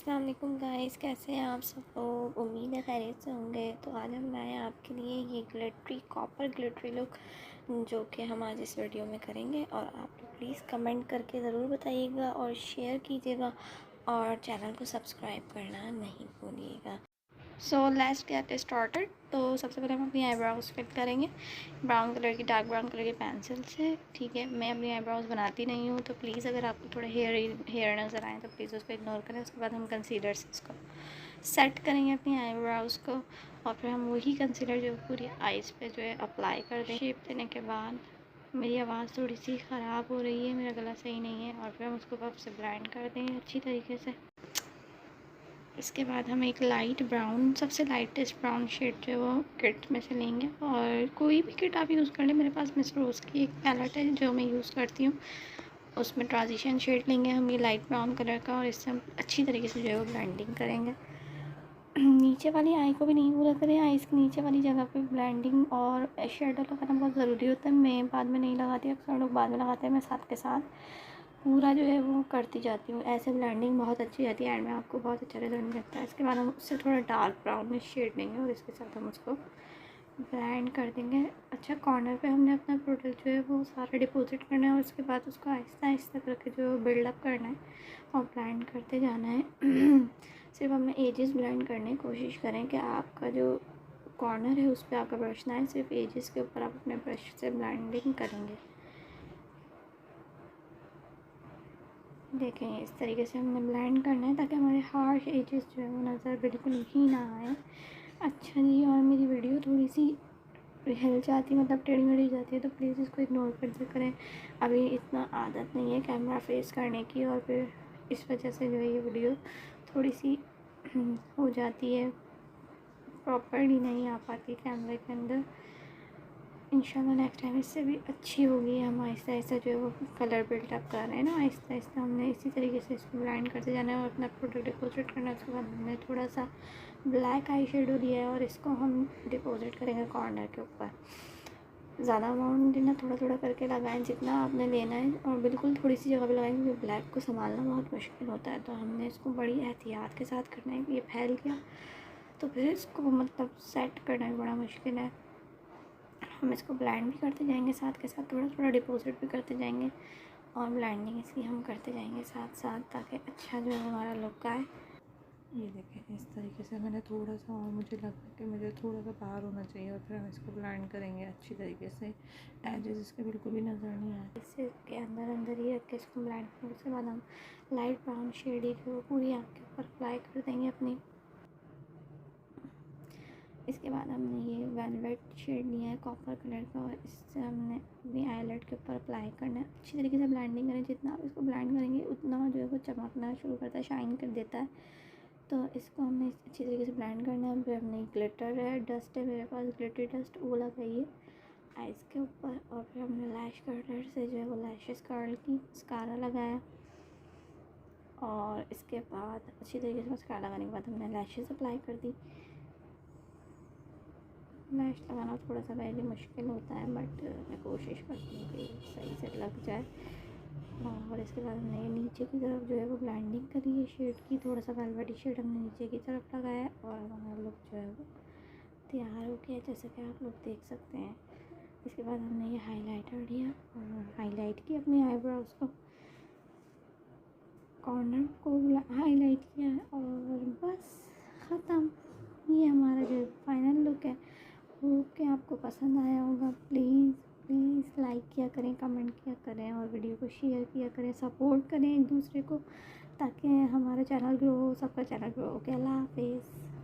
अस्सलाम वालेकुम गाइस, कैसे हैं आप सब लोग। उम्मीद है खैरियत से होंगे। तो आज हम लाए हैं आपके लिए ये ग्लिटरी कॉपर ग्लिटरी लुक जो कि हम आज इस वीडियो में करेंगे। और आप लोग प्लीज़ कमेंट करके ज़रूर बताइएगा और शेयर कीजिएगा और चैनल को सब्सक्राइब करना नहीं भूलिएगा। So let's get started. तो सबसे पहले हम अपनी आईब्राउज फिल करेंगे ब्राउन कलर की, डार्क ब्राउन कलर की पेंसिल से। ठीक है, मैं अपनी आईब्राउज बनाती नहीं हूँ, तो प्लीज़ अगर आपको थोड़े हेयर नज़र आए तो प्लीज़ उसको इग्नोर करें। उसके बाद हम कंसीलर से इसको सेट करेंगे अपनी आईब्राउज को, और फिर हम वही कंसीलर जो पूरी आइज़ पे जो है अप्लाई कर दें। शेप देने के बाद मेरी आवाज़ थोड़ी सी ख़राब हो रही है, मेरा गला सही नहीं है, और फिर हम उसको पफ से ब्लेंड कर देंगे अच्छी तरीके से। इसके बाद हम एक लाइट ब्राउन, सबसे लाइटेस्ट ब्राउन शेड जो है वो किट में से लेंगे, और कोई भी किट आप यूज़ कर लें। मेरे पास मिस रोज़ की एक पैलेट है जो मैं यूज़ करती हूँ, उसमें ट्रांजिशन शेड लेंगे हम ये लाइट ब्राउन कलर का, और इससे हम अच्छी तरीके से जो है वो ब्लेंडिंग करेंगे। नीचे वाली आई को भी नहीं पूरा करें, आईज़ के नीचे वाली जगह पे ब्लेंडिंग और शेडो लगाना बहुत ज़रूरी होता है। मैं बाद में नहीं लगाती, अक्सर लोग बाद में लगाते हैं, मैं साथ के साथ पूरा जो है वो करती जाती हूँ। ऐसे ब्लेंडिंग बहुत अच्छी आती है, एंड में आपको बहुत अच्छा रिजल्ट मिलता है। इसके बाद हम उससे थोड़ा डार्क ब्राउन में शेड लेंगे और इसके साथ हम उसको ब्लेंड कर देंगे। अच्छा, कॉर्नर पे हमने अपना प्रोडक्ट जो है वो सारा डिपॉजिट करना है, और उसके बाद उसको आहिस्ता आहिस्ता करके जो बिल्डअप करना है और ब्लेंड करते जाना है। सिर्फ हमें एजेस ब्लेंड करने की कोशिश करें कि आपका जो कॉर्नर है उस पर आपका ब्रश ना है, सिर्फ एजेस के ऊपर आप अपने ब्रश से ब्लेंडिंग करेंगे। देखें, इस तरीके से हमने ब्लेंड करना है ताकि हमारे हार्श एजेस जो है वो नज़र बिल्कुल ही ना आए। अच्छा जी, और मेरी वीडियो थोड़ी सी हिल जाती, मतलब टेढ़ी मेढ़ी जाती है, तो प्लीज़ इसको इग्नोर कर दिया करें। अभी इतना आदत नहीं है कैमरा फेस करने की, और फिर इस वजह से जो है ये वीडियो थोड़ी सी हो जाती है, प्रॉपरली नहीं आ पाती कैमरे के अंदर। इंशाल्लाह नेक्स्ट टाइम इससे भी अच्छी होगी। हम आहिस्ता आहिस्ता जो है वो कलर बिल्डअप कर रहे हैं ना, आहिस्ता आहिस्ता हमने इसी तरीके से इसको ब्लेंड करते जाना है और अपना प्रोडक्ट डिपॉजिट करना है। उसके बाद हमने थोड़ा सा ब्लैक आई शेडो लिया है और इसको हम डिपॉजिट करेंगे कॉर्नर के ऊपर। ज़्यादा अमाउंट लेना, थोड़ा थोड़ा करके लगाएं जितना आपने लेना है, और बिल्कुल थोड़ी सी जगह पर लगाएं क्योंकि ब्लैक को संभालना बहुत मुश्किल होता है। तो हमने इसको बड़ी एहतियात के साथ करना है। ये फैल गया तो फिर इसको मतलब सेट करना भी बड़ा मुश्किल है। हम इसको ब्लेंड भी करते जाएंगे, साथ के साथ थोड़ा थोड़ा डिपॉजिट भी करते जाएंगे, और ब्लेंडिंग इसकी हम करते जाएंगे साथ साथ, ताकि अच्छा जो है हमारा लुक आए। ये देखें, इस तरीके से मैंने थोड़ा सा, और मुझे लगा कि मुझे थोड़ा सा बाहर होना चाहिए, और फिर हम इसको ब्लेंड करेंगे अच्छी तरीके से। एजेस इसके बिल्कुल भी नज़र नहीं आए, इससे के अंदर अंदर ही रख के इसको ब्लेंड करेंगे। उसके बाद हम लाइट ब्राउन शेड एक वो पूरी आँख के ऊपर अप्लाई कर देंगे अपनी। इसके बाद हमने ये वेलवेट शेड लिया है कॉपर कलर का, और इससे हमने अपनी आईलेट के ऊपर अप्लाई करना है। अच्छी तरीके से ब्लेंडिंग करें, जितना आप इसको ब्लेंड करेंगे उतना जो है वो चमकना शुरू करता है, शाइन कर देता है। तो इसको हमने अच्छी तरीके से ब्लेंड करना है। फिर हमने ग्लिटर है, डस्ट है मेरे पास, ग्लिटरी डस्ट, वो लगाइए आइज़ के ऊपर, और फिर हमने लैश कर्लर से जो है वो लैशेस कर्ल की मस्कारा लगाया, और इसके बाद अच्छी तरीके से मस्कारा लगाने के बाद हमने लैशेस अप्लाई कर दी। लैश लगाना थोड़ा सा पहले मुश्किल होता है, बट मैं कोशिश करती हूँ कि सही से लग जाए। और इसके बाद हमने नीचे की तरफ जो है वो ब्लेंडिंग करी है शेड की, थोड़ा सा वेलवेटी शेड हमने नीचे की तरफ लगाया, और हमारा लुक जो है वो तैयार हो गया, जैसे कि आप लोग देख सकते हैं। इसके बाद हमने ये हाइलाइटर लिया और हाईलाइट की अपनी आईब्रोज को, कॉर्नर को हाईलाइट किया, और बस ख़त्म। ये हमारा जो फाइनल लुक है। होप कि आपको पसंद आया होगा। प्लीज़ लाइक किया करें, कमेंट किया करें, और वीडियो को शेयर किया करें, सपोर्ट करें एक दूसरे को, ताकि हमारा चैनल ग्रो हो, सबका चैनल ग्रो हो। अल्लाह हाफिज़।